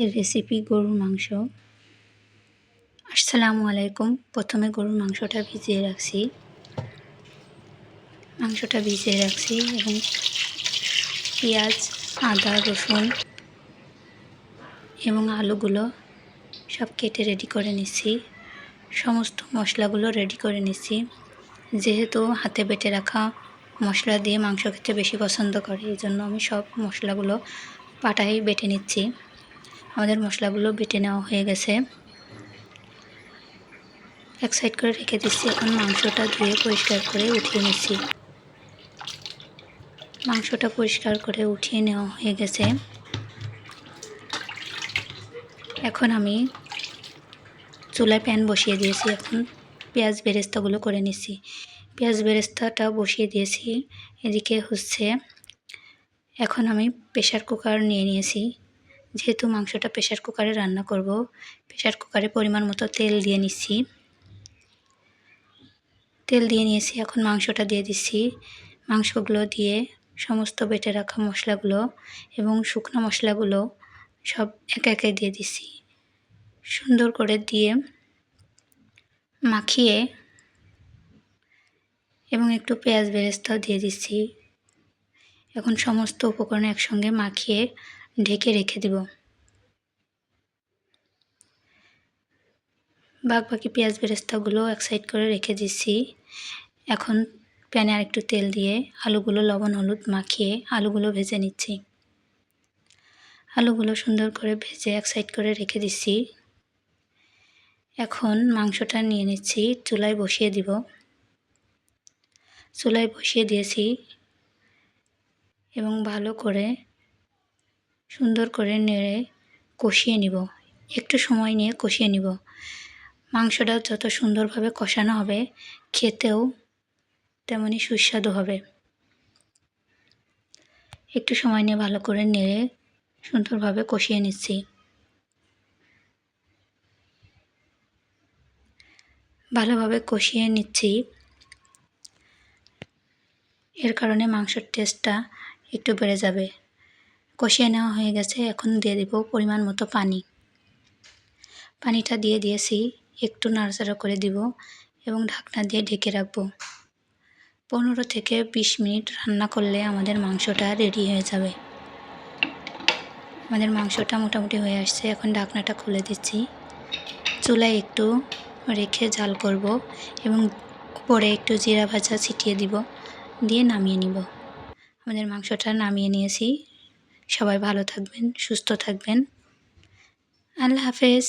এর রেসিপি গরুর মাংস। আসসালামু আলাইকুম। প্রথমে গরুর মাংসটা ভিজিয়ে রাখছি এবং পেঁয়াজ, আদা, রসুন এবং আলুগুলো সব কেটে রেডি করে নিচ্ছি। সমস্ত মশলাগুলো রেডি করে নিচ্ছি। যেহেতু হাতে বেটে রাখা মশলা দিয়ে মাংস খেতে বেশি পছন্দ করে, এই জন্য আমি সব মশলাগুলো পাটায় বেটে নিচ্ছি। আমাদের মশলাগুলো বেটে নেওয়া হয়ে গেছে, এক সাইড করে রেখে দিচ্ছি। এখন মাংসটা ধুয়ে পরিষ্কার করে উঠিয়ে নিচ্ছি। মাংসটা পরিষ্কার করে উঠিয়ে নেওয়া হয়ে গেছে। এখন আমি চুলায় প্যান বসিয়ে দিয়েছি। এখন পেঁয়াজ বেরেস্তাগুলো করে নিচ্ছি। পেঁয়াজ বেরেস্তাটা বসিয়ে দিয়েছি। এদিকে এখন আমি প্রেশার কুকার নিয়ে নিয়েছি। যেহেতু মাংসটা প্রেশার কুকারে রান্না করব, প্রেশার কুকারে পরিমাণ মতো তেল দিয়ে নিচ্ছি। এখন মাংসটা দিয়ে দিচ্ছি। মাংসগুলো দিয়ে সমস্ত বেটে রাখা মশলাগুলো এবং শুকনো মশলাগুলো সব একে একে দিয়ে দিচ্ছি। সুন্দর করে দিয়ে মাখিয়ে এবং একটু পেঁয়াজ বেরেস্তাও দিয়ে দিচ্ছি। এখন সমস্ত উপকরণ একসঙ্গে মাখিয়ে ঢেকে রেখে দেব। বাকি পেঁয়াজ বেরেস্তাগুলো এক সাইড করে রেখে দিচ্ছি। এখন প্যানে আরেকটু তেল দিয়ে আলুগুলো লবণ হলুদ মাখিয়ে আলুগুলো ভেজে নিচ্ছি। আলুগুলো সুন্দর করে ভেজে এক সাইড করে রেখে দিচ্ছি। এখন মাংসটা নিয়ে নিচ্ছি, চুলায় বসিয়ে দিব। চুলায় বসিয়ে দিয়েছি এবং ভালো করে সুন্দর করে নেড়ে কষিয়ে নিব। একটু সময় নিয়ে কষিয়ে নিব। মাংসটা যত সুন্দরভাবে কষানো হবে, খেতেও তেমনই সুস্বাদু হবে। একটু সময় নিয়ে ভালো করে নেড়ে সুন্দরভাবে কষিয়ে নিচ্ছি। ভালোভাবে কষিয়ে নিচ্ছি, এর কারণে মাংসের টেস্টটা একটু বেড়ে যাবে। কষিয়ে নেওয়া হয়ে গেছে। এখন দিয়ে দিব পরিমাণ মতো পানি। পানিটা দিয়ে দিয়েছি, একটু নাড়াচাড়া করে দিব এবং ঢাকনা দিয়ে ঢেকে রাখবো। 15 থেকে 20 মিনিট রান্না করলে আমাদের মাংসটা রেডি হয়ে যাবে। আমাদের মাংসটা মোটামুটি হয়ে আসছে। এখন ঢাকনাটা খুলে দিচ্ছি। চুলায় একটু রেখে জাল করব এবং উপরে একটু জিরা ভাজা ছিটিয়ে দিব, দিয়ে নামিয়ে নিব। আমাদের মাংসটা নামিয়ে নিয়েছি। সবাই ভালো থাকবেন, সুস্থ থাকবেন। আল্লাহ হাফেজ।